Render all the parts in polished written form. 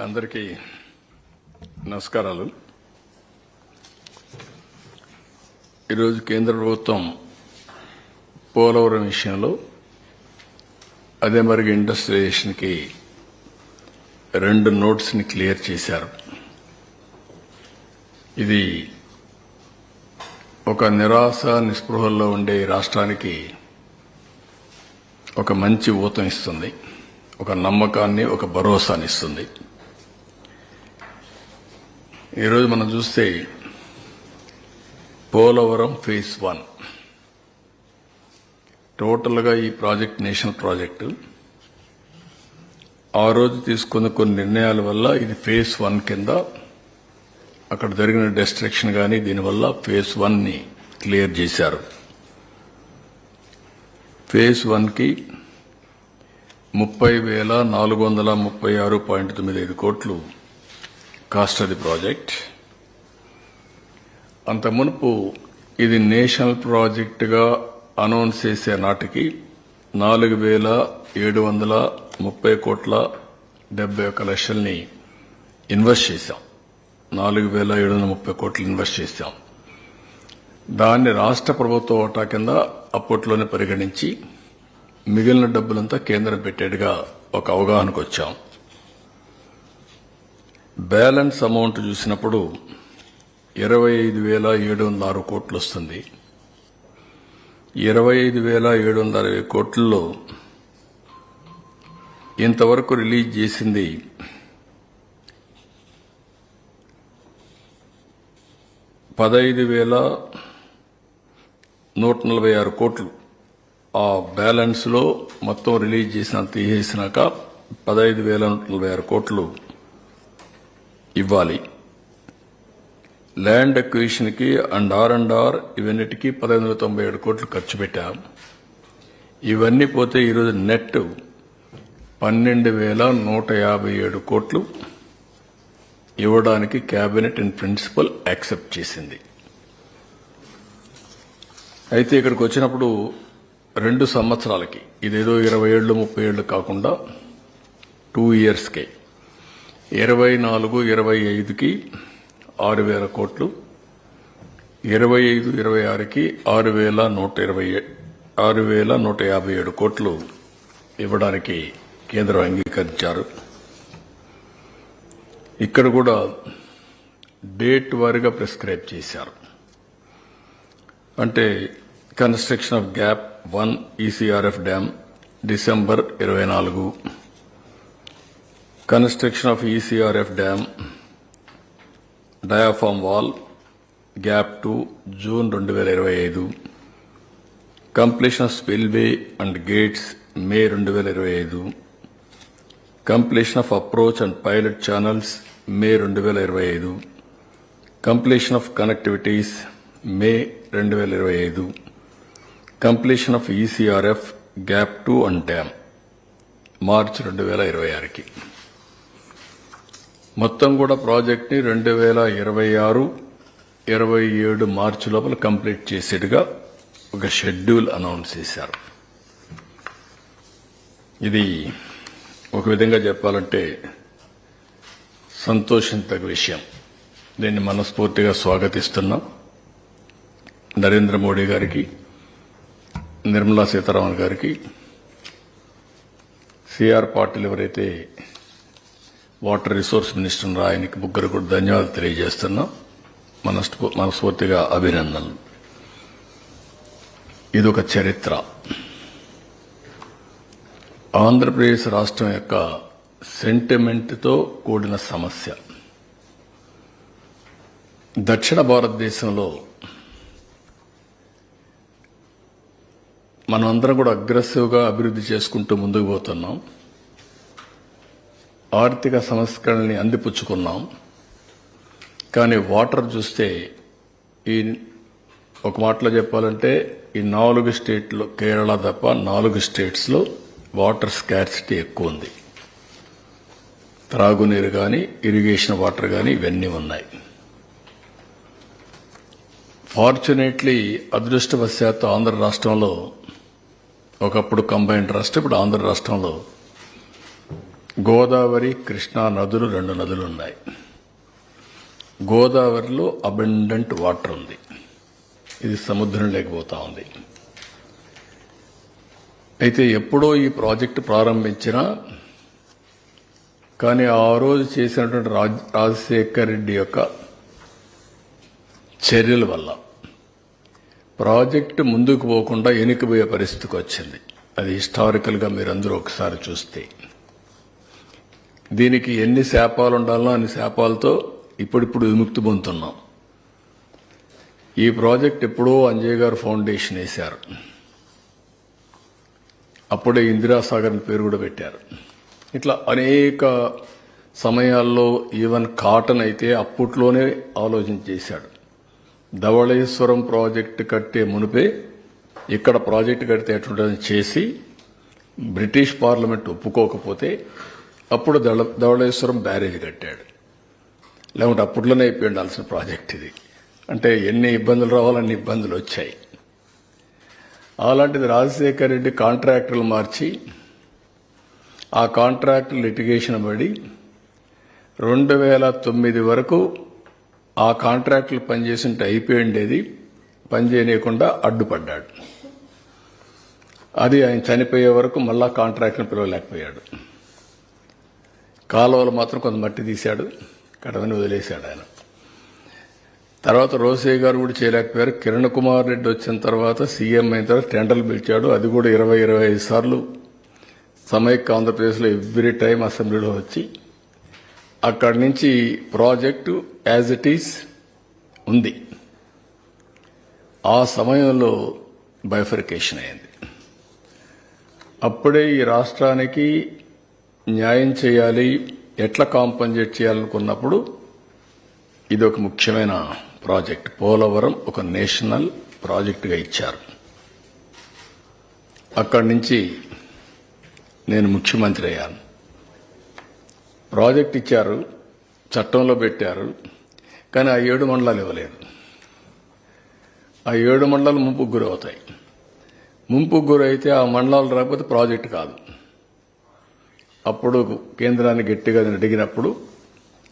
అందరికీ నమస్కారాలు. ఈరోజు కేంద్ర ప్రభుత్వం పోలవరం విషయంలో అదే మరి ఇండస్ట్రియలైజేషన్కి 2 నోట్స్ని క్లియర్ చేశారు. ఇది ఒక నిరాశ నిస్పృహల్లో ఉండే రాష్ట్రానికి ఒక మంచి ఊతం ఇస్తుంది, ఒక నమ్మకాన్ని, ఒక భరోసాని ఇస్తుంది. ఈరోజు మనం చూస్తే పోలవరం ఫేజ్ 1 టోటల్గా ఈ ప్రాజెక్ట్ నేషనల్ ప్రాజెక్టు. ఆ రోజు తీసుకున్న కొన్ని నిర్ణయాల వల్ల ఇది ఫేజ్ 1 కింద అక్కడ జరిగిన డిస్ట్రక్షన్ కానీ దీనివల్ల ఫేజ్ 1ని క్లియర్ చేశారు. ఫేజ్ 1కి 30,436.95 కోట్లు కాస్ట్ ఆఫ్ ది ప్రాజెక్ట్. అంత మునుపు ఇది నేషనల్ ప్రాజెక్టుగా అనౌన్స్ చేసే నాటికి 4,730 కోట్ల 71 లక్షల్ని ఇన్వెస్ట్ చేశాం. 4,730 కోట్లు ఇన్వెస్ట్ చేశాం. దాన్ని రాష్ట్ర ప్రభుత్వ వాటా కింద అప్పట్లోనే పరిగణించి మిగిలిన డబ్బులంతా కేంద్రం పెట్టేట్టుగా ఒక అవగాహనకు వచ్చాం. బ్యాలెన్స్ అమౌంట్ చూసినప్పుడు 25,706 కోట్లు వస్తుంది. 25,760 కోట్లలో ఇంతవరకు రిలీజ్ చేసింది 15,146 కోట్లు. ఆ బ్యాలెన్స్ లో మొత్తం రిలీజ్ తీసేసినాక 15,146 కోట్లు ఇవ్వాలి. ల్యాండ్ అక్విజిషన్ కి అండ్ ఆర్ ఇవన్నిటికీ 1,597 కోట్లు ఖర్చు పెట్టాం. ఇవన్నీ పోతే ఈరోజు నెట్ 12,157 కోట్లు ఇవ్వడానికి కేబినెట్ ఇన్ ప్రిన్సిపల్ యాక్సెప్ట్ చేసింది. అయితే ఇక్కడికి వచ్చినప్పుడు 2 సంవత్సరాలకి, ఇదేదో 20 ఏళ్ళు 30 ఏళ్ళు కాకుండా 2 ఇయర్స్కే 24-25కి 6,000 కోట్లు, 25-26కి 6,157 కోట్లు ఇవ్వడానికి కేంద్రం అంగీకరించారు. ఇక్కడ కూడా డేట్ వారీగా ప్రిస్క్రైబ్ చేశారు. అంటే construction of gap 1 ECRF dam December 24, construction of ECRF dam diaphragm wall gap 2 June 2025, completion of spillway and gates May 2025, completion of approach and pilot channels May 2025, completion of connectivities May 2025, completion of ECRF gap 2 and dam March 2026కి. మొత్తం కూడా project ని 2026-27 మార్చి లోపల complete చేసేట్టుగా ఒక schedule announce చేశారు. ఇది ఒక విధంగా చెప్పాలంటే సంతోషించదగ్గ విషయం. దీన్ని మనస్ఫూర్తిగా స్వాగతిస్తున్నాం. నరేంద్ర మోడీ గారికి, నిర్మలా సీతారామన్ గారికి, సిఆర్ పాటిల్ ఎవరైతే వాటర్ రిసోర్స్ మినిస్టర్ ఉన్నారో ఆయనకి ముగ్గురు కూడా ధన్యవాదాలు తెలియజేస్తున్నాం. మనస్ఫూర్తిగా అభినందనలు. ఇదొక చరిత్ర. ఆంధ్రప్రదేశ్ రాష్ట్రం యొక్క సెంటిమెంట్తో కూడిన సమస్య. దక్షిణ భారతదేశంలో మనం అందరం కూడా అగ్రెసివ్గా అభివృద్ధి చేసుకుంటూ ముందుకు పోతున్నాం. ఆర్థిక సంస్కరణల్ని అందిపుచ్చుకున్నాం. కానీ వాటర్ చూస్తే ఈ ఒక మాటలో చెప్పాలంటే ఈ 4 స్టేట్లో, కేరళ తప్ప 4 స్టేట్స్లో వాటర్ స్కార్సిటీ ఎక్కువ ఉంది. త్రాగునీరు కానీ, ఇరిగేషన్ వాటర్ కానీ ఇవన్నీ ఉన్నాయి. ఫార్చునేట్లీ అదృష్టవశాత్తు ఆంధ్ర రాష్ట్రంలో, ఒకప్పుడు కంబైన్డ్ రాష్ట్రం, ఇప్పుడు ఆంధ్ర రాష్ట్రంలో గోదావరి కృష్ణా నదులు 2 నదులు ఉన్నాయి. గోదావరిలో అబండెంట్ వాటర్ ఉంది, ఇది సముద్రం లేకపోతా ఉంది. అయితే ఎప్పుడో ఈ ప్రాజెక్టు ప్రారంభించినా కానీ ఆ రోజు చేసినటువంటి రాజశేఖర్ రెడ్డి యొక్క చర్యల వల్ల ప్రాజెక్టు ముందుకు పోకుండా వెనుకబోయే పరిస్థితికి వచ్చింది. అది హిస్టారికల్గా మీరందరూ ఒకసారి చూస్తే దీనికి ఎన్ని శాపాలు ఉండాలో అన్ని శాపాలతో ఇప్పుడిప్పుడు విముక్తి పొందుతున్నాం. ఈ ప్రాజెక్ట్ ఎప్పుడో అంజయ్ గారు ఫౌండేషన్ వేశారు, అప్పుడే ఇందిరాసాగర్ పేరు కూడా పెట్టారు. ఇట్లా అనేక సమయాల్లో ఈవెన్ కాటన్ అయితే అప్పట్లోనే ఆలోచన చేశాడు. ధవళేశ్వరం ప్రాజెక్టు కట్టే మునిపే ఇక్కడ ప్రాజెక్టు కడితే ఎట్లుంటుందని చేసి బ్రిటిష్ పార్లమెంట్ ఒప్పుకోకపోతే అప్పుడు ధవళేశ్వరం బ్యారేజ్ కట్టాడు. లేకుంటే అప్పట్లోనే అయిపోయి ఉండాల్సిన ప్రాజెక్ట్ ఇది. అంటే ఎన్ని ఇబ్బందులు రావాలన్ని ఇబ్బందులు వచ్చాయి. అలాంటిది రాజశేఖర్ రెడ్డి కాంట్రాక్టర్లు మార్చి ఆ కాంట్రాక్ట్ లిటిగేషన్ పడి 2009 వరకు ఆ కాంట్రాక్టులు పనిచేస్తుంటే అయిపోయిండేది, పనిచేయకుండా అడ్డుపడ్డాడు. అది ఆయన చనిపోయే వరకు మళ్ళా కాంట్రాక్ట్ని పిలవలేకపోయాడు. కాలువలు మాత్రం కొంత మట్టి తీశాడు, కడవని వదిలేశాడు ఆయన. తర్వాత రోసయ్య గారు కూడా చేయలేకపోయారు. కిరణ్ కుమార్ రెడ్డి వచ్చిన తర్వాత సీఎం అయిన తర్వాత టెండర్లు పిలిచాడు, అది కూడా 20-25 సార్లు సమైక్య ఆంధ్రప్రదేశ్లో ఎవ్రీ టైం అసెంబ్లీలో వచ్చి అక్కడి నుంచి ప్రాజెక్టు యాజ్ ఇట్ ఈస్ ఉంది. ఆ సమయంలో బైఫర్కేషన్ అయింది. అప్పుడే ఈ రాష్ట్రానికి న్యాయం చేయాలి, ఎట్లా కాంపన్సేట్ చేయాలనుకున్నప్పుడు ఇది ఒక ముఖ్యమైన ప్రాజెక్ట్. పోలవరం ఒక నేషనల్ ప్రాజెక్టుగా ఇచ్చారు. అక్కడి నుంచి నేను ముఖ్యమంత్రి అయ్యాను. ప్రాజెక్ట్ ఇచ్చారు, చట్టంలో పెట్టారు, కానీ ఆ 7 మండలాలు ఇవ్వలేదు. ఆ 7 మండలాలు ముంపుకు గురవుతాయి. ముంపుకు గురైతే ఆ మండలాలు రాకపోతే ప్రాజెక్టు కాదు. అప్పుడు కేంద్రాన్ని గట్టిగా అడిగినప్పుడు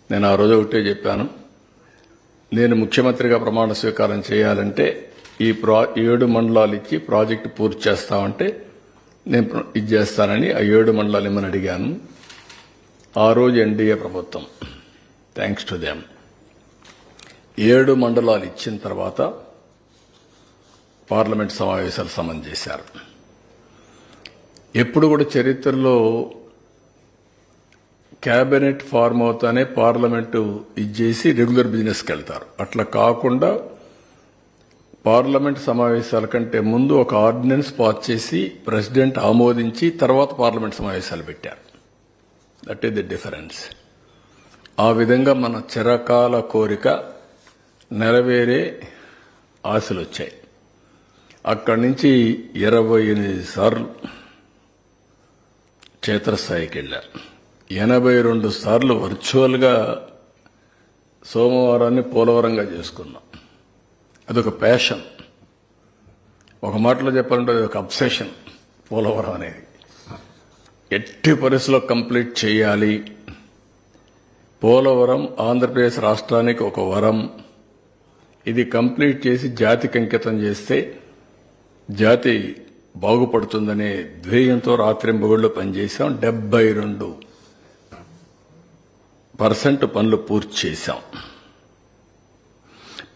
నేను ఆ రోజు ఒకటే చెప్పాను, నేను ముఖ్యమంత్రిగా ప్రమాణ స్వీకారం చేయాలంటే ఈ 7 మండలాలు ఇచ్చి ప్రాజెక్టు పూర్తి చేస్తామంటే నేను ఇది చేస్తానని ఆ 7 మండలాలు ఇమ్మని అడిగాను. ఆ రోజు ఎన్డీఏ ప్రభుత్వం, థ్యాంక్స్ టు దెమ్, 7 మండలాలు ఇచ్చిన తర్వాత పార్లమెంట్ సమావేశాలు సమన్ చేశారు. ఎప్పుడు కూడా చరిత్రలో క్యాబినెట్ ఫార్మ్ అవుతానే పార్లమెంటు ఇచ్చేసి రెగ్యులర్ బిజినెస్కి వెళ్తారు. అట్లా కాకుండా పార్లమెంట్ సమావేశాల కంటే ముందు ఒక ఆర్డినెన్స్ పాస్ చేసి ప్రెసిడెంట్ ఆమోదించి తర్వాత పార్లమెంట్ సమావేశాలు పెట్టారు. That is the difference. ఆ విధంగా మన చిరకాల కోరిక నెరవేరే ఆశలు వచ్చాయి. అక్కడి నుంచి 28 సార్లు క్షేత్రస్థాయికి వెళ్ళారు. 82 సార్లు వర్చువల్గా సోమవారాన్ని పోలవరంగా చేసుకున్నాం. అదొక ప్యాషన్. ఒక మాటలో చెప్పాలంటే అది ఒక అబ్సెషన్. పోలవరం అనేది ఎట్టి పరిస్థితుల్లో కంప్లీట్ చేయాలి. పోలవరం ఆంధ్రప్రదేశ్ రాష్ట్రానికి ఒక వరం. ఇది కంప్లీట్ చేసి జాతికి అంకితం చేస్తే జాతి బాగుపడుతుందనే ధ్యేయంతో రాత్రింబగళ్ళు పనిచేశాం. 72% పనులు పూర్తి చేశాం.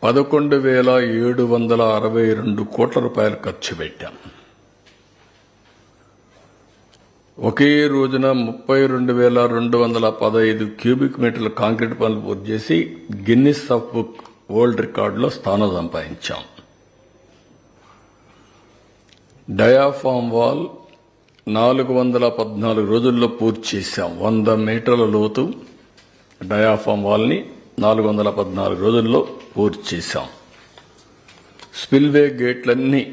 11,762 కోట్ల రూపాయలు ఖర్చు పెట్టాం. ఒకే రోజున 32,215 క్యూబిక్ మీటర్ల కాంక్రీట్ పనులు పూర్తి చేసి గిన్నిస్ ఆఫ్ బుక్ వరల్డ్ రికార్డులో స్థానం సంపాదించాం. డయాఫామ్ వాల్ 414 రోజుల్లో పూర్తి చేశాం. 100 మీటర్ల లోతు డయాఫామ్ వాల్ని 414 రోజుల్లో పూర్తి చేశాం. స్పిల్వే గేట్లన్నీ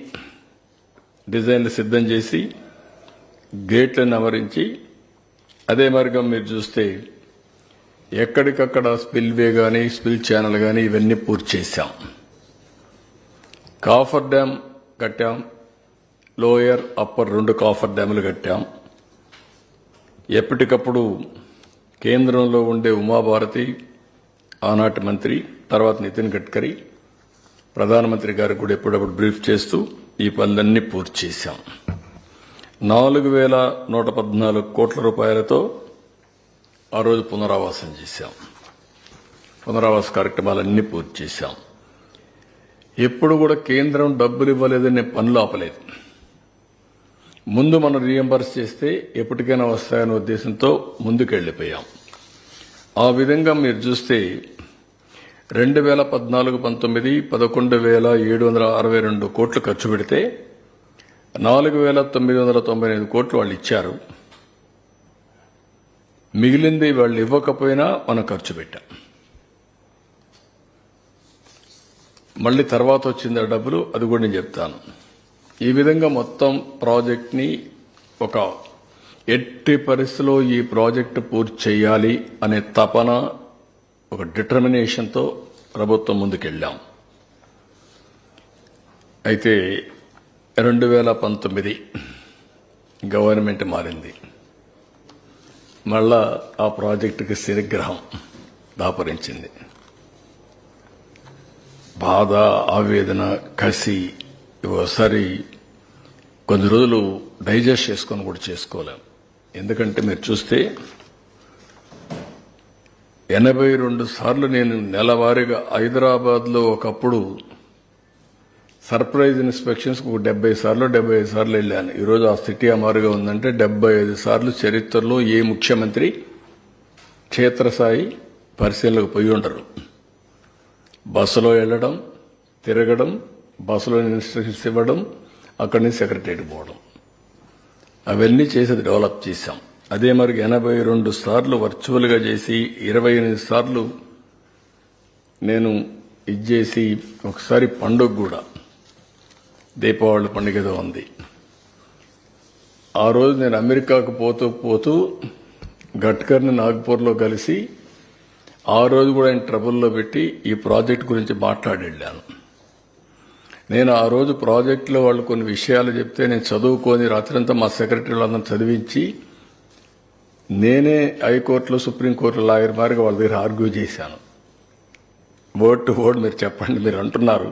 డిజైన్లు సిద్ధం చేసి గేట్లను అమరించి అదే మార్గం మీరు చూస్తే ఎక్కడికక్కడ స్పిల్వే కానీ స్పిల్ ఛానల్ కానీ ఇవన్నీ పూర్తి చేశాం. కాఫర్ డ్యామ్ కట్టాం. లోయర్ అప్పర్ 2 కాఫర్ డ్యాములు కట్టాం. ఎప్పటికప్పుడు కేంద్రంలో ఉండే ఉమాభారతి, ఆనాటి మంత్రి, తర్వాత నితిన్ గడ్కరీ, ప్రధానమంత్రి గారికి కూడా ఎప్పుడప్పుడు బ్రీఫ్ చేస్తూ ఈ పనులన్నీ పూర్తి చేశాం. 4,114 కోట్ల రూపాయలతో ఆ రోజు పునరావాసం చేశాం. పునరావాస కార్యక్రమాలన్నీ పూర్తి చేశాం. ఎప్పుడు కూడా కేంద్రం డబ్బులు ఇవ్వలేదని పనులు ఆపలేదు. ముందు మనం రీఎంబర్స్ చేస్తే ఎప్పటికైనా వస్తాయనే ఉద్దేశంతో ముందుకెళ్లిపోయాం. ఆ విధంగా మీరు చూస్తే 2014-19 11,762 కోట్లు ఖర్చు పెడితే 4,995 కోట్లు వాళ్ళు ఇచ్చారు. మిగిలింది వాళ్ళు ఇవ్వకపోయినా మనం ఖర్చు పెట్టాం. మళ్ళీ తర్వాత వచ్చింది ఆ డబ్బులు, అది కూడా నేను చెప్తాను. ఈ విధంగా మొత్తం ప్రాజెక్ట్ని ఒక ఎట్టి పరిస్థితిలో ఈ ప్రాజెక్టు పూర్తి చేయాలి అనే తపన, ఒక డిటర్మినేషన్తో ప్రభుత్వం ముందుకెళ్ళాం. అయితే 2019 గవర్నమెంట్ మారింది. మళ్ళా ఆ ప్రాజెక్టుకి శనిగ్రహం దాపరించింది. బాధ, ఆవేదన, కసి ఒకసారి కొన్ని రోజులు డైజెస్ట్ చేసుకొని కూడా చేసుకోలేం. ఎందుకంటే మీరు చూస్తే 82 సార్లు నేను నెలవారీగా హైదరాబాద్లో ఒకప్పుడు సర్ప్రైజ్ ఇన్స్పెక్షన్స్ 70 సార్లు 75 సార్లు వెళ్ళాను. ఈరోజు ఆ స్థితి అమారుగా ఉందంటే 75 సార్లు చరిత్రలో ఏ ముఖ్యమంత్రి క్షేత్రస్థాయి పరిశీలనకు పోయి ఉండరు. బస్సులో వెళ్ళడం, తిరగడం, బస్సులో ఇన్స్ట్రక్షన్స్ ఇవ్వడం, అక్కడి నుంచి సెక్రటరీకి పోవడం, అవన్నీ చేసి డెవలప్ చేశాం. అదే మరి 82 సార్లు వర్చువల్గా చేసి 28 సార్లు నేను ఇది చేసి, ఒకసారి పండుగ కూడా దీపావళి పండుగ ఏదో ఉంది. ఆ రోజు నేను అమెరికాకు పోతూ గడ్కర్ని నాగ్పూర్లో కలిసి ఆ రోజు కూడా ఆయన ట్రబుల్లో పెట్టి ఈ ప్రాజెక్ట్ గురించి మాట్లాడి వెళ్ళాను. నేను ఆ రోజు ప్రాజెక్టులో వాళ్ళు కొన్ని విషయాలు చెప్తే నేను చదువుకొని రాత్రంతా మా సెక్రటరీలందరూ చదివించి నేనే హైకోర్టులో, సుప్రీంకోర్టులో లాయర్ మారిగా వాళ్ళ దగ్గర ఆర్గ్యూ చేశాను. వర్డ్ టు వర్డ్ మీరు చెప్పండి, మీరు అంటున్నారు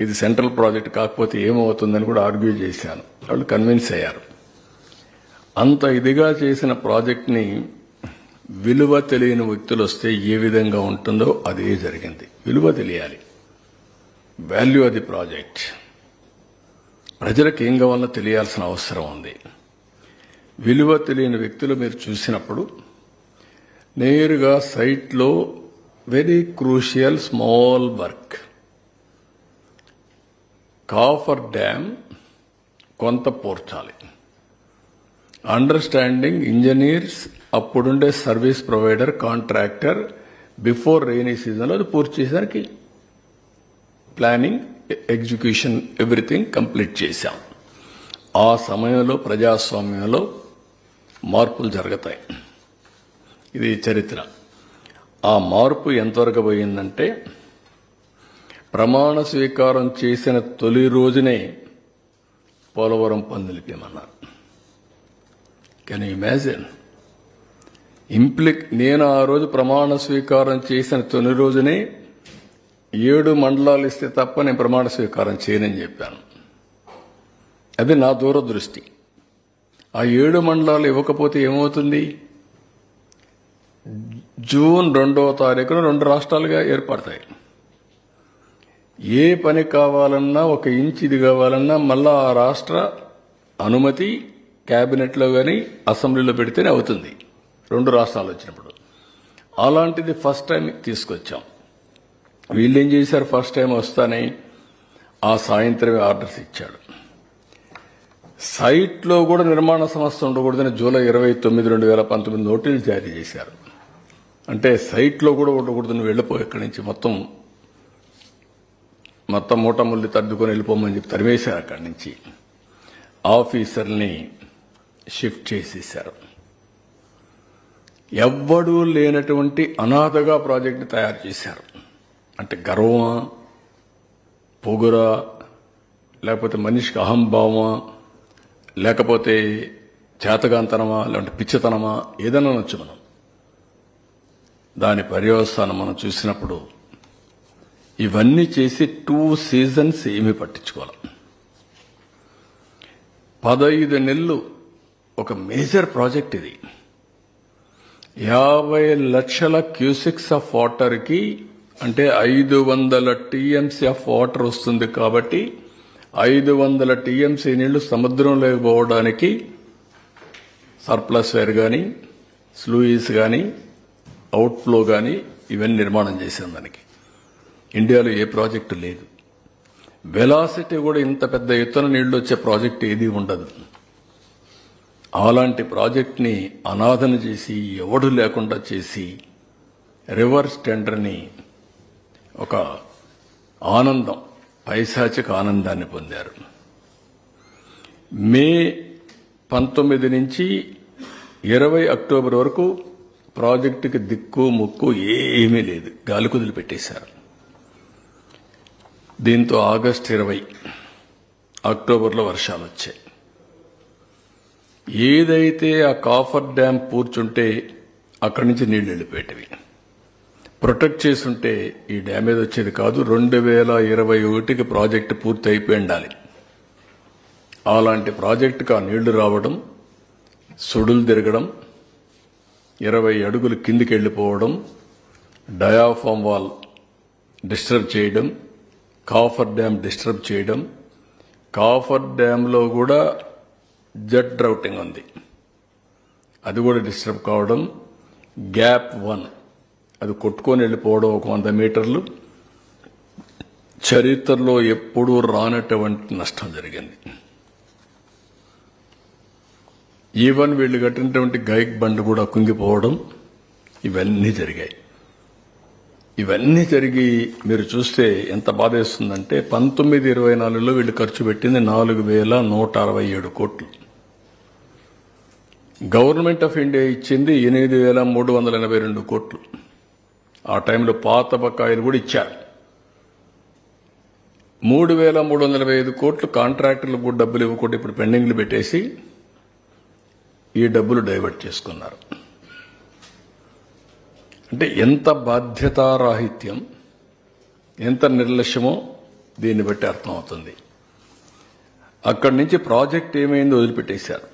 ఇది సెంట్రల్ ప్రాజెక్ట్ కాకపోతే ఏమవుతుందని కూడా ఆర్గ్యూ చేశాను. వాళ్ళు కన్విన్స్ అయ్యారు. అంత ఇదిగా చేసిన ప్రాజెక్ట్ని విలువ తెలియని వ్యక్తులు వస్తే ఏ విధంగా ఉంటుందో అదే జరిగింది. విలువ తెలియాలి, వాల్యూ అది ప్రాజెక్ట్. ప్రజలకు ఏం కావాలో తెలియాల్సిన అవసరం ఉంది. విలువ తెలియని వ్యక్తులు మీరు చూసినప్పుడు నేరుగా సైట్లో very crucial small work, coffer dam కొంత పోర్చాలి. అండర్స్టాండింగ్ ఇంజనీర్స్, అప్పుడుండే service provider, contractor before rainy సీజన్లో అది పూర్తి చేసేసరికి ప్లానింగ్, ఎగ్జిక్యూషన్ ఎవ్రీథింగ్ కంప్లీట్ చేశాం. ఆ సమయంలో ప్రజాస్వామ్యంలో మార్పులు జరుగుతాయి. ఇది చరిత్ర. ఆ మార్పు ఎంతవరకు పోయిందంటే ప్రమాణ స్వీకారం చేసిన తొలి రోజునే పోలవరం పనులు నిలిపేమన్నారు. Can you imagine? నేను ఆ రోజు ప్రమాణ స్వీకారం చేసిన తొలి రోజునే 7 మండలాలు ఇస్తే తప్ప నేను ప్రమాణ స్వీకారం చేయనని చెప్పాను. అది నా దూరదృష్టి. ఆ 7 మండలాలు ఇవ్వకపోతే ఏమవుతుంది? జూన్ 2వ తారీఖున 2 రాష్ట్రాలుగా ఏర్పడతాయి. ఏ పని కావాలన్నా, 1 ఇంచ్ ఇది కావాలన్నా మళ్ళా ఆ రాష్ట్ర అనుమతి కేబినెట్లో కానీ అసెంబ్లీలో పెడితేనే అవుతుంది 2 రాష్ట్రాలు వచ్చినప్పుడు. అలాంటిది ఫస్ట్ టైం తీసుకొచ్చాం. వీళ్ళు ఏం చేశారు? ఫస్ట్ టైం వస్తానే ఆ సాయంత్రమే ఆర్డర్స్ ఇచ్చాడు. సైట్లో కూడా నిర్మాణ సంస్థ ఉండకూడదని జూలై 29, 2019 నోటీసులు జారీ చేశారు. అంటే సైట్లో కూడా ఉండకూడదని వెళ్ళిపోయి ఇక్కడి నుంచి మొత్తం మూటముల్లి తద్దుకొని వెళ్ళిపోమని చెప్పి తరిమేశారు. అక్కడి నుంచి ఆఫీసర్ని షిఫ్ట్ చేసేశారు. ఎవ్వడూ లేనటువంటి అనాథగా ప్రాజెక్టు తయారు చేశారు. అంటే గర్వమా, పొగురా, లేకపోతే మనిషికి అహంభావమా, లేకపోతే చేతగాంతనమా లేదంటే పిచ్చితనమా ఏదైనా అనొచ్చు మనం. దాని పర్యవసానం మనం చూసినప్పుడు ఇవన్నీ చేసి 2 సీజన్స్ ఏమీ పట్టించుకోవాలి. 15 నెలలు ఒక మేజర్ ప్రాజెక్ట్ ఇది. 50 లక్షల క్యూసెక్స్ ఆఫ్ వాటర్కి అంటే 500 టీఎంసీ ఆఫ్ వాటర్ వస్తుంది. కాబట్టి 500 టీఎంసీ నీళ్లు సముద్రంలోకి పోవడానికి సర్ప్లస్ వేర్ కానీ, స్లూయిస్ కానీ, అవుట్ఫ్లో కానీ ఇవన్నీ నిర్మాణం చేశాం. దానికి ఇండియాలో ఏ ప్రాజెక్టు లేదు. వెలాసిటీ కూడా ఇంత పెద్ద ఎత్తున నీళ్లు వచ్చే ప్రాజెక్ట్ ఏది ఉండదు. అలాంటి ప్రాజెక్ట్ని అనాథన చేసి, ఎవడు లేకుండా చేసి, రివర్స్ టెండర్ని ఒక ఆనందం, పైశాచిక ఆనందాన్ని పొందారు. మే 19 నుంచి 20 అక్టోబర్ వరకు ప్రాజెక్టుకి దిక్కు ముక్కు ఏమీ లేదు, గాలి కుదిలి పెట్టేశారు. దీంతో ఆగస్టు 20 అక్టోబర్లో వర్షాలు వచ్చాయి. ఏదైతే ఆ కాఫర్ డ్యాం పూర్చుంటే అక్కడి నుంచి నీళ్లు వెళ్ళిపోయేటివి. ప్రొటెక్ట్ చేసుంటే ఈ డ్యామేజ్ వచ్చేది కాదు. 2021కి ప్రాజెక్టు పూర్తి అయిపోయి ఉండాలి. అలాంటి ప్రాజెక్టుకు ఆ నీళ్లు రావడం, సుడులు తిరగడం, 20 అడుగులు కిందికి వెళ్ళిపోవడం, డయాఫామ్ వాల్ డిస్టర్బ్ చేయడం, కాఫర్ డ్యాం డిస్టర్బ్ చేయడం. కాఫర్ డ్యాంలో కూడా జెట్ డ్రౌటింగ్ ఉంది, అది కూడా డిస్టర్బ్ కావడం. గ్యాప్ 1 అది కొట్టుకొని వెళ్ళిపోవడం 100 మీటర్లు. చరిత్రలో ఎప్పుడూ రానటువంటి నష్టం జరిగింది. ఈవెన్ వీళ్ళు కట్టినటువంటి గైక్ బండ్ కూడా కుంగిపోవడం, ఇవన్నీ జరిగాయి. ఇవన్నీ జరిగి మీరు చూస్తే ఎంత బాధేస్తుందంటే 19-24లో వీళ్ళు ఖర్చు పెట్టింది 4,167 కోట్లు. గవర్నమెంట్ ఆఫ్ ఇండియా ఇచ్చింది 8,382 కోట్లు. ఆ టైంలో పాత బకాయిలు కూడా ఇచ్చారు. 3,325 కోట్లు కాంట్రాక్టర్లకు కూడా డబ్బులు ఇవ్వకుండా ఇప్పుడు పెండింగ్లు పెట్టేసి ఈ డబ్బులు డైవర్ట్ చేసుకున్నారు. అంటే ఎంత బాధ్యతారాహిత్యం, ఎంత నిర్లక్ష్యమో దీన్ని బట్టి అర్థమవుతుంది. అక్కడి నుంచి ప్రాజెక్ట్ ఏమైందో వదిలిపెట్టేశారు.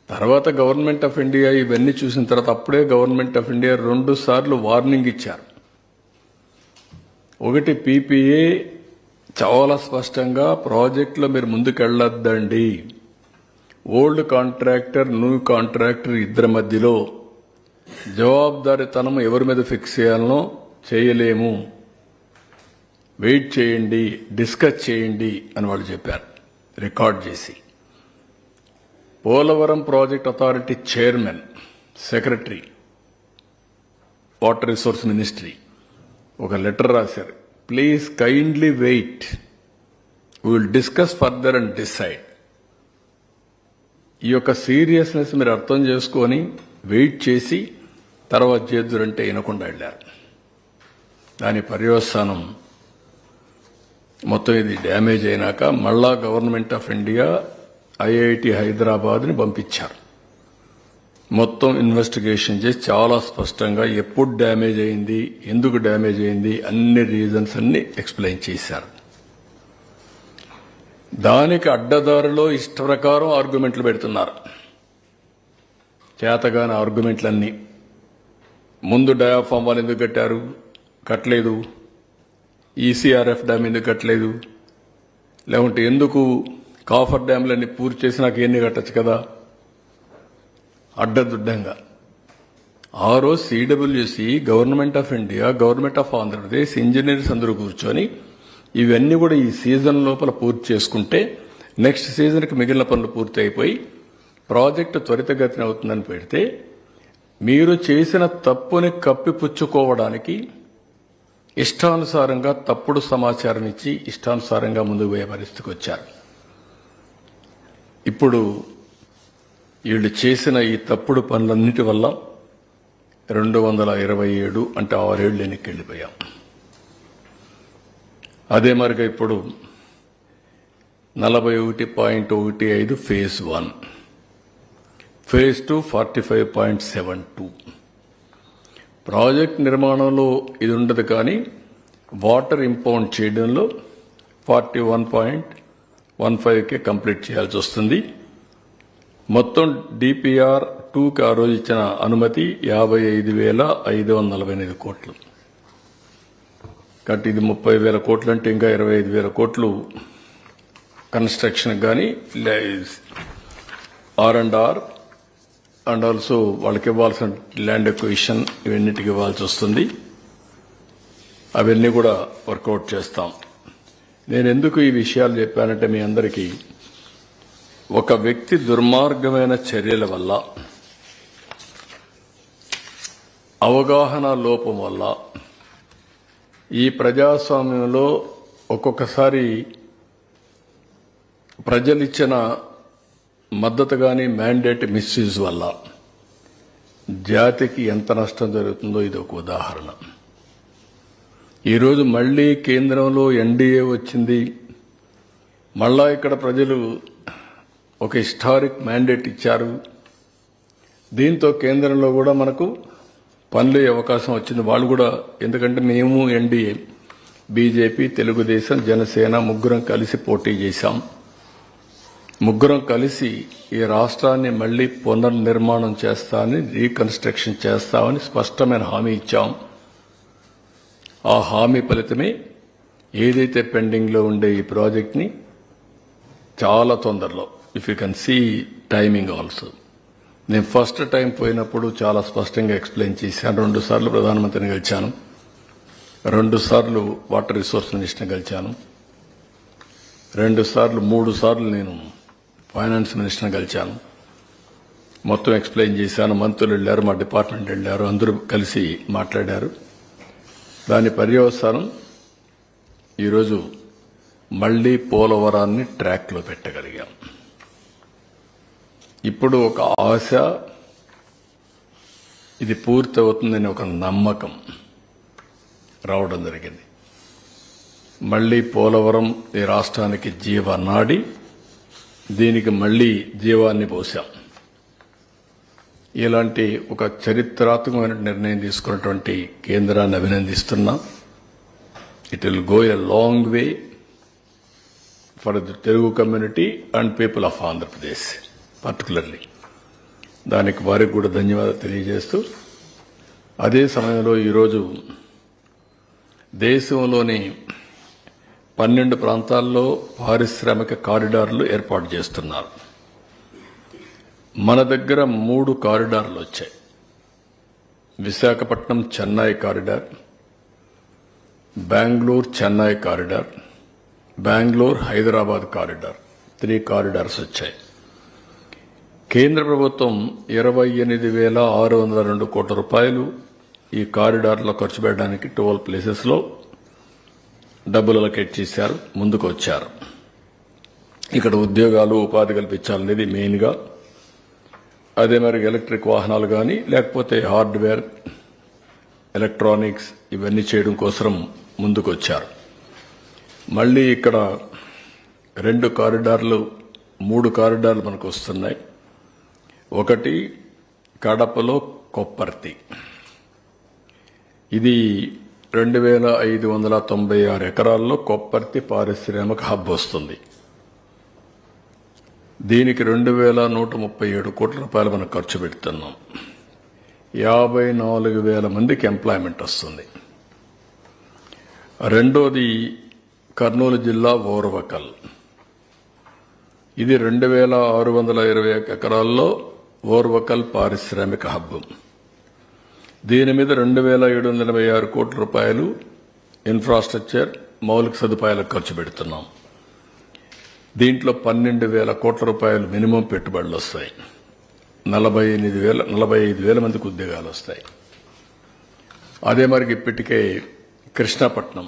తర్వాత గవర్నమెంట్ ఆఫ్ ఇండియా ఇవన్నీ చూసిన తర్వాత అప్పుడే గవర్నమెంట్ ఆఫ్ ఇండియా 2 సార్లు వార్నింగ్ ఇచ్చారు. ఒకటి పీపీఏ చాలా స్పష్టంగా ప్రాజెక్టులో మీరు ముందుకెళ్లొద్దండి, ఓల్డ్ కాంట్రాక్టర్ న్యూ కాంట్రాక్టర్ ఇద్దరి మధ్యలో జవాబుదారీతనం ఎవరి మీద ఫిక్స్ చేయాలనో చేయలేము, వెయిట్ చేయండి, డిస్కస్ చేయండి అని వాళ్ళు చెప్పారు రికార్డ్ చేసి. Polavaram project authority chairman, secretary, water resource ministry ఒక లెటర్ రాశారు. Please kindly wait, we will discuss further and decide. ఈ యొక్క సీరియస్నెస్ మీరు అర్థం చేసుకొని వెయిట్ చేసి తర్వాత చేద్దురంటే వినకుండా వెళ్ళారు. దాని పర్యవసానం మొత్తం ఇది డ్యామేజ్ అయినాక మళ్ళా గవర్నమెంట్ ఆఫ్ ఇండియా ఐఐటి హైదరాబాద్ని పంపించారు. మొత్తం ఇన్వెస్టిగేషన్ చేసి చాలా స్పష్టంగా ఎప్పుడు డ్యామేజ్ అయింది, ఎందుకు డ్యామేజ్ అయింది, అన్ని రీజన్స్ అన్ని ఎక్స్ప్లెయిన్ చేశారు. దానికి అడ్డదారిలో ఇష్ట ప్రకారం ఆర్గ్యుమెంట్లు పెడుతున్నారు. చేతగాని ఆర్గ్యుమెంట్లన్నీ. ముందు డయాఫామ్ వాల్ ఎందుకు కట్టారు, కట్టలేదు. ఈసీఆర్ఎఫ్ డ్యామ్ ఎందుకు కట్టలేదు, లేకుంటే ఎందుకు కాఫర్ డ్యామ్లన్నీ పూర్తి చేసి నాకు ఎన్ని కట్టచ్చు కదా, అడ్డదుడ్డంగా. ఆ రోజు CWC, government of India, government of Andhra Pradesh engineers అందరూ కూర్చొని ఇవన్నీ కూడా ఈ సీజన్ లోపల పూర్తి చేసుకుంటే నెక్స్ట్ సీజన్కి మిగిలిన పనులు పూర్తి అయిపోయి ప్రాజెక్టు త్వరితగతిన అవుతుందని పెడితే, మీరు చేసిన తప్పుని కప్పిపుచ్చుకోవడానికి ఇష్టానుసారంగా తప్పుడు సమాచారం ఇచ్చి ఇష్టానుసారంగా ముందుకు పోయే పరిస్థితికి వచ్చారు. ఇప్పుడు వీళ్ళు చేసిన ఈ తప్పుడు పనులన్నిటి వల్ల 227 అంటే 6 ఏళ్లు వెనక్కి వెళ్ళిపోయాం. అదే మరిగా ఇప్పుడు 41.15 ఫేజ్ 1, ఫేజ్ 2 45.72. ప్రాజెక్ట్ నిర్మాణంలో ఇది ఉండదు, కానీ వాటర్ ఇంపౌండ్ చేయడంలో 41.15కే కంప్లీట్ చేయాల్సి వస్తుంది. మొత్తం డిపిఆర్ 2కి ఆ రోజు ఇచ్చిన అనుమతి 55,548 కోట్లు. కాబట్టి ఇది 30,000 కోట్లు అంటే ఇంకా 25,000 కోట్లు కన్స్ట్రక్షన్ కానీ R&R అండ్ ఆల్సో వాళ్ళకి ఇవ్వాల్సిన ల్యాండ్ ఎక్విజిషన్ ఇవన్నిటికి ఇవ్వాల్సి వస్తుంది. అవన్నీ కూడా వర్కౌట్ చేస్తాం. నేను ఎందుకు ఈ విషయాలు చెప్పానంటే మీ అందరికీ ఒక వ్యక్తి దుర్మార్గమైన చర్యల వల్ల, అవగాహన లోపం వల్ల ఈ ప్రజాస్వామ్యంలో ఒక్కొక్కసారి ప్రజలిచ్చిన మద్దతు కానీ మ్యాండేట్ మిస్యూజ్ వల్ల జాతికి ఎంత నష్టం జరుగుతుందో ఇది ఒక ఉదాహరణ. ఈరోజు మళ్లీ కేంద్రంలో ఎన్డీఏ వచ్చింది. మళ్ళా ఇక్కడ ప్రజలు ఒక హిస్టారిక్ మ్యాండేట్ ఇచ్చారు. దీంతో కేంద్రంలో కూడా మనకు పనులు అవకాశం వచ్చింది. వాళ్ళు కూడా, ఎందుకంటే మేము ఎన్డీఏ, బీజేపీ, తెలుగుదేశం, జనసేన ముగ్గురం కలిసి పోటీ చేశాం. ముగ్గురం కలిసి ఈ రాష్ట్రాన్ని మళ్లీ పునర్నిర్మాణం చేస్తామని, రీకన్స్ట్రక్షన్ చేస్తామని స్పష్టమైన హామీ ఇచ్చాం. ఆ హామీ ఫలితమే ఏదైతే పెండింగ్లో ఉండే ఈ ప్రాజెక్ట్ని చాలా తొందరలో, if you can see timing also, నేను ఫస్ట్ టైం పోయినప్పుడు చాలా స్పష్టంగా ఎక్స్ప్లెయిన్ చేశాను. 2 సార్లు ప్రధానమంత్రిని కలిశాను, 2 సార్లు వాటర్ రిసోర్స్ మినిస్టర్ని కలిశాను, 3 సార్లు నేను ఫైనాన్స్ మినిస్టర్ని కలిశాను. మొత్తం ఎక్స్ప్లెయిన్ చేశాను. మంత్రులు వెళ్ళారు, మా డిపార్ట్మెంట్ వెళ్ళారు, అందరూ కలిసి మాట్లాడారు. దాని పర్యవసానం ఈరోజు మళ్లీ పోలవరాన్ని ట్రాక్లో పెట్టగలిగాం. ఇప్పుడు ఒక ఆశ, ఇది పూర్తవుతుందని ఒక నమ్మకం రావడం జరిగింది. మళ్లీ పోలవరం ఈ రాష్ట్రానికి జీవనాడి, దీనికి మళ్లీ జీవాన్ని పోశాం. ఇలాంటి ఒక చరిత్రాత్మకమైన నిర్ణయం తీసుకున్నటువంటి కేంద్రాన్ని అభినందిస్తున్నా. It will go a long way for the Telugu community and people of Andhra Pradesh particularly. దానికి వారికి కూడా ధన్యవాదాలు తెలియజేస్తూ, అదే సమయంలో ఈరోజు దేశంలోని 12 ప్రాంతాల్లో పారిశ్రామిక కారిడార్లు ఏర్పాటు చేస్తున్నారు. మన దగ్గర 3 కారిడార్లు వచ్చాయి. Visakhapatnam Chennai corridor, Bengaluru Chennai corridor, Bengaluru Hyderabad corridor, 3 corridors వచ్చాయి. కేంద్ర ప్రభుత్వం 28,602 కోట్ల రూపాయలు ఈ కారిడార్లో ఖర్చు పెట్టడానికి 12 ప్లేసెస్లో డబ్బులు అలొకేట్ చేశారు, ముందుకు వచ్చారు. ఇక్కడ ఉద్యోగాలు, ఉపాధి కల్పించాలనేది మెయిన్గా. అదే మరి ఎలక్ట్రిక్ వాహనాలు కానీ, లేకపోతే హార్డ్వేర్, ఎలక్ట్రానిక్స్ ఇవన్నీ చేయడం కోసం ముందుకు వచ్చారు. మళ్లీ ఇక్కడ 2 కారిడార్లు, 3 కారిడార్లు మనకు వస్తున్నాయి. ఒకటి కడపలో కొప్పర్తి, ఇది 2,596 ఎకరాల్లో కొప్పర్తి పారిశ్రామిక హబ్ వస్తుంది. దీనికి 2,137 కోట్ల రూపాయలు మనం ఖర్చు పెడుతున్నాం. 54,000 మందికి ఎంప్లాయ్మెంట్ వస్తుంది. రెండోది కర్నూలు జిల్లా ఓర్వకల్, ఇది 2,620 ఎకరాల్లో ఓర్వకల్ పారిశ్రామిక హబ్. దీని మీద 2,786 కోట్ల రూపాయలు ఇన్ఫ్రాస్ట్రక్చర్, మౌలిక సదుపాయాలకు ఖర్చు పెడుతున్నాం. దీంట్లో 12,000 కోట్ల రూపాయలు మినిమం పెట్టుబడులు వస్తాయి. 45,000 మందికి ఉద్యోగాలు వస్తాయి. అదే మరి ఇప్పటికే కృష్ణపట్నం,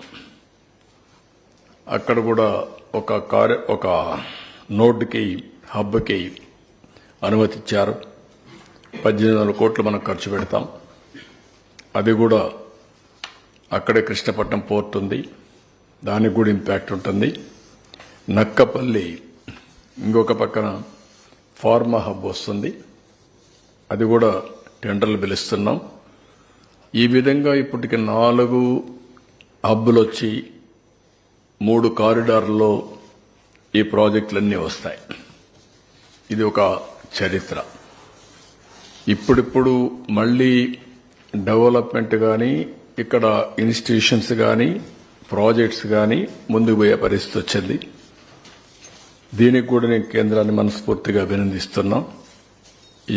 అక్కడ కూడా ఒక నోడ్కి, హబ్కి అనుమతి ఇచ్చారు. 18,000 కోట్లు మనం ఖర్చు పెడతాం. అది కూడా అక్కడే కృష్ణపట్నం పోర్ట్ ఉంది, దానికి కూడా ఇంపాక్ట్ ఉంటుంది. నక్కపల్లి ఇంకొక పక్కన ఫార్మా హబ్ వస్తుంది. అది కూడా టెండర్లు పిలుస్తున్నాం. ఈ విధంగా ఇప్పటికి 4 హబ్బులు వచ్చి 3 కారిడార్లలో ఈ ప్రాజెక్టులన్నీ వస్తాయి. ఇది ఒక చరిత్ర. ఇప్పుడిప్పుడు మళ్ళీ డెవలప్మెంట్ కానీ ఇక్కడ ఇన్స్టిట్యూషన్స్ కానీ ప్రాజెక్ట్స్ కానీ ముందుకు పోయే పరిస్థితి వచ్చింది. దీనికి కూడా నేను కేంద్రాన్ని మనస్ఫూర్తిగా అభినందిస్తున్నాం.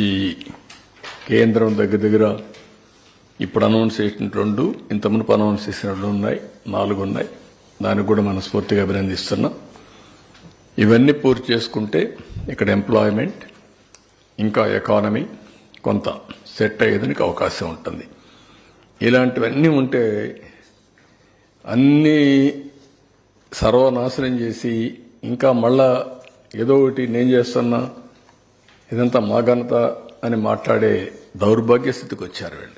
ఈ కేంద్రం దగ్గర ఇప్పుడు అనౌన్స్ చేసిన 2, ఇంతకుముందు అనౌన్స్ చేసిన 2 ఉన్నాయి, 4 ఉన్నాయి. దానికి కూడా మనస్ఫూర్తిగా అభినందిస్తున్నాం. ఇవన్నీ పూర్తి చేసుకుంటే ఇక్కడ ఎంప్లాయ్మెంట్ ఇంకా ఎకానమీ కొంత సెట్ అయ్యేదానికి అవకాశం ఉంటుంది. ఇలాంటివన్నీ ఉంటే అన్నీ సర్వనాశనం చేసి ఇంకా మళ్ళా ఏదో ఒకటి నేను చేస్తున్నా, ఇదంతా మా ఘనత అని మాట్లాడే దౌర్భాగ్య స్థితికి వచ్చారు వీళ్ళు.